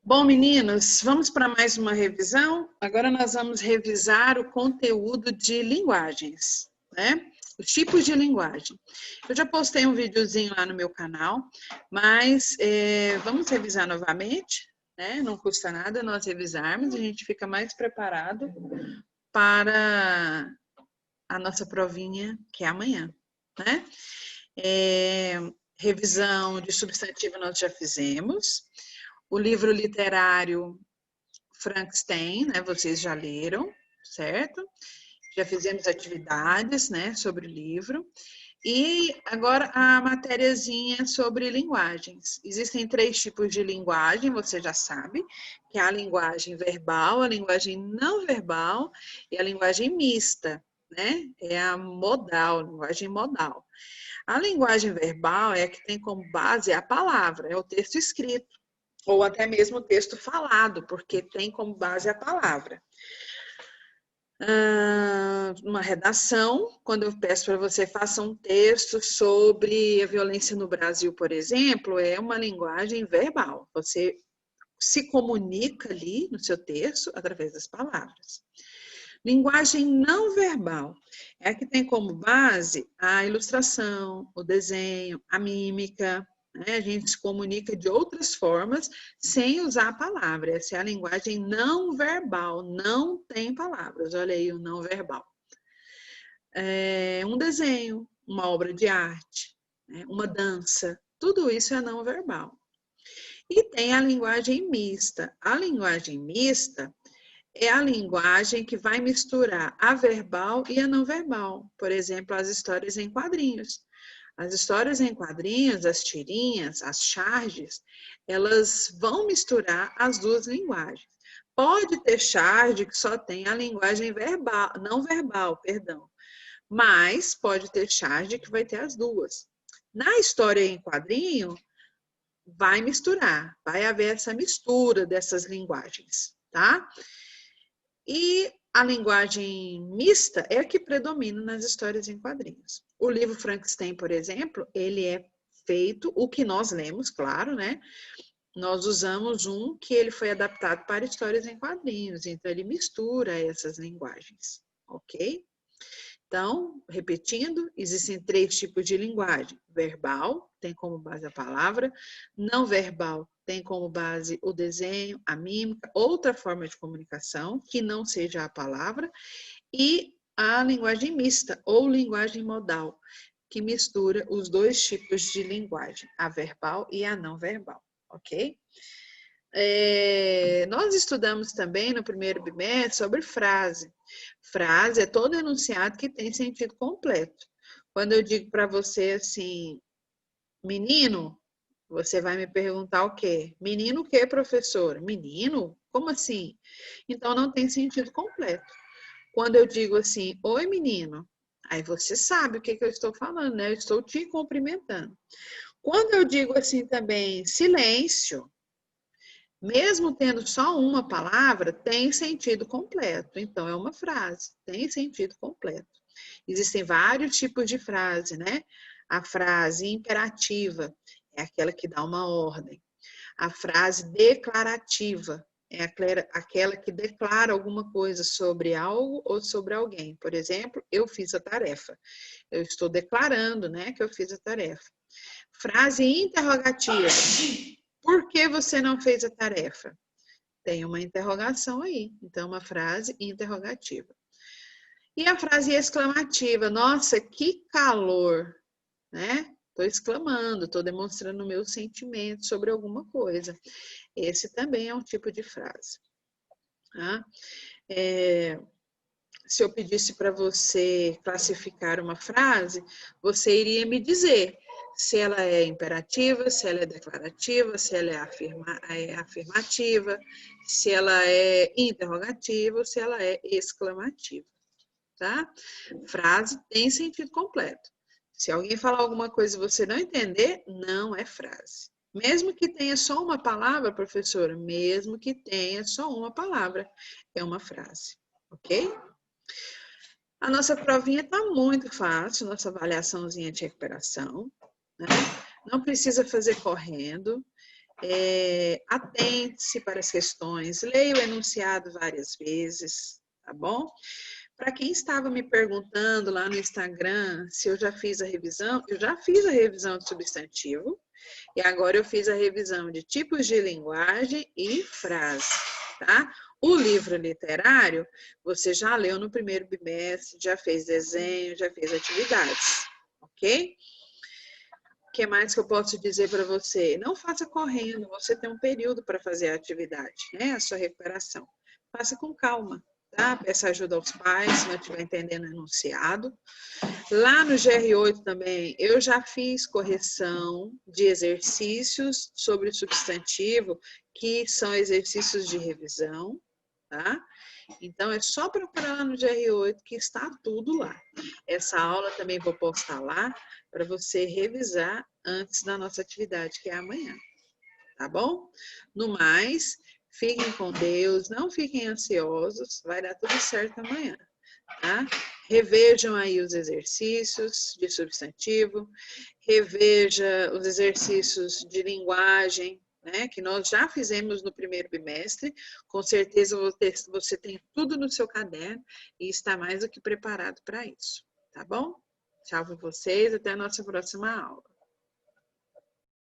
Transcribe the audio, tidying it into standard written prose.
Bom, meninos, vamos para mais uma revisão. Agora nós vamos revisar o conteúdo de linguagens, né? Os tipos de linguagem. Eu já postei um videozinho lá no meu canal, mas vamos revisar novamente, né? Não custa nada nós revisarmos, a gente fica mais preparado para a nossa provinha, que é amanhã, né? Revisão de substantivo nós já fizemos. O livro literário Frankenstein, né? Vocês já leram, certo? Já fizemos atividades, né, sobre o livro. E agora a matériazinha sobre linguagens. Existem 3 tipos de linguagem, você já sabe, que é a linguagem verbal, a linguagem não verbal e a linguagem mista, né? É a modal, linguagem modal. A linguagem verbal é a que tem como base a palavra, é o texto escrito, ou até mesmo o texto falado, porque tem como base a palavra. Uma redação, quando eu peço para você faça um texto sobre a violência no Brasil, por exemplo, é uma linguagem verbal. Você se comunica ali no seu texto através das palavras. Linguagem não verbal é a que tem como base a ilustração, o desenho, a mímica, né? A gente se comunica de outras formas sem usar a palavra. Essa é a linguagem não verbal, não tem palavras. Olha aí o não verbal. Um desenho, uma obra de arte, né? Uma dança, tudo isso é não verbal. E tem a linguagem mista. A linguagem mista é a linguagem que vai misturar a verbal e a não verbal. Por exemplo, as histórias em quadrinhos. As histórias em quadrinhos, as tirinhas, as charges, elas vão misturar as duas linguagens. Pode ter charge que só tem a linguagem verbal, não verbal, perdão. Mas pode ter charge que vai ter as duas. Na história em quadrinho, vai misturar, vai haver essa mistura dessas linguagens, tá? E a linguagem mista é a que predomina nas histórias em quadrinhos. O livro Frankenstein, por exemplo, ele é feito, o que nós lemos, claro, né? Nós usamos um que ele foi adaptado para histórias em quadrinhos, então ele mistura essas linguagens, ok? Então, repetindo, existem 3 tipos de linguagem. Verbal, tem como base a palavra. Não verbal, tem como base o desenho, a mímica, outra forma de comunicação, que não seja a palavra. E a linguagem mista, ou linguagem modal, que mistura os 2 tipos de linguagem, a verbal e a não verbal, ok? Nós estudamos também no primeiro bimestre sobre frase. Frase é todo enunciado que tem sentido completo. Quando eu digo para você assim, menino, você vai me perguntar o quê? Menino o quê, professor? Menino? Como assim? Então não tem sentido completo. Quando eu digo assim, oi menino, aí você sabe o que eu estou falando, né? Eu estou te cumprimentando. Quando eu digo assim também, silêncio, mesmo tendo só uma palavra, tem sentido completo. Então, é uma frase, tem sentido completo. Existem vários tipos de frase, né? A frase imperativa é aquela que dá uma ordem. A frase declarativa é aquela que declara alguma coisa sobre algo ou sobre alguém. Por exemplo, eu fiz a tarefa. Eu estou declarando, né, que eu fiz a tarefa. Frase interrogativa. Por que você não fez a tarefa? Tem uma interrogação aí, então uma frase interrogativa. E a frase exclamativa, nossa, que calor, né? Estou exclamando, estou demonstrando o meu sentimento sobre alguma coisa. Esse também é um tipo de frase. Tá? Se eu pedisse para você classificar uma frase, você iria me dizer se ela é imperativa, se ela é declarativa, se ela é afirmativa, se ela é interrogativa ou se ela é exclamativa, tá? Frase tem sentido completo. Se alguém falar alguma coisa e você não entender, não é frase. Mesmo que tenha só uma palavra, professora, mesmo que tenha só uma palavra, é uma frase, ok? A nossa provinha está muito fácil, nossa avaliaçãozinha de recuperação, né? Não precisa fazer correndo. Atente-se para as questões, leia o enunciado várias vezes, tá bom? Para quem estava me perguntando lá no Instagram se eu já fiz a revisão, eu já fiz a revisão de substantivo e agora eu fiz a revisão de tipos de linguagem e frase, tá? O livro literário, você já leu no primeiro bimestre, já fez desenho, já fez atividades, ok? O que mais que eu posso dizer para você? Não faça correndo, você tem um período para fazer a atividade, né? A sua recuperação. Faça com calma, tá? Peça ajuda aos pais, se não estiver entendendo o enunciado. Lá no GR8 também, eu já fiz correção de exercícios sobre substantivo, que são exercícios de revisão, tá? Então, é só procurar lá no GR8 que está tudo lá. Essa aula também vou postar lá para você revisar antes da nossa atividade, que é amanhã, tá bom? No mais, fiquem com Deus, não fiquem ansiosos, vai dar tudo certo amanhã, tá? Revejam aí os exercícios de substantivo, reveja os exercícios de linguagem, né, que nós já fizemos no primeiro bimestre. Com certeza você tem tudo no seu caderno e está mais do que preparado para isso, tá bom? Tchau para vocês, até a nossa próxima aula.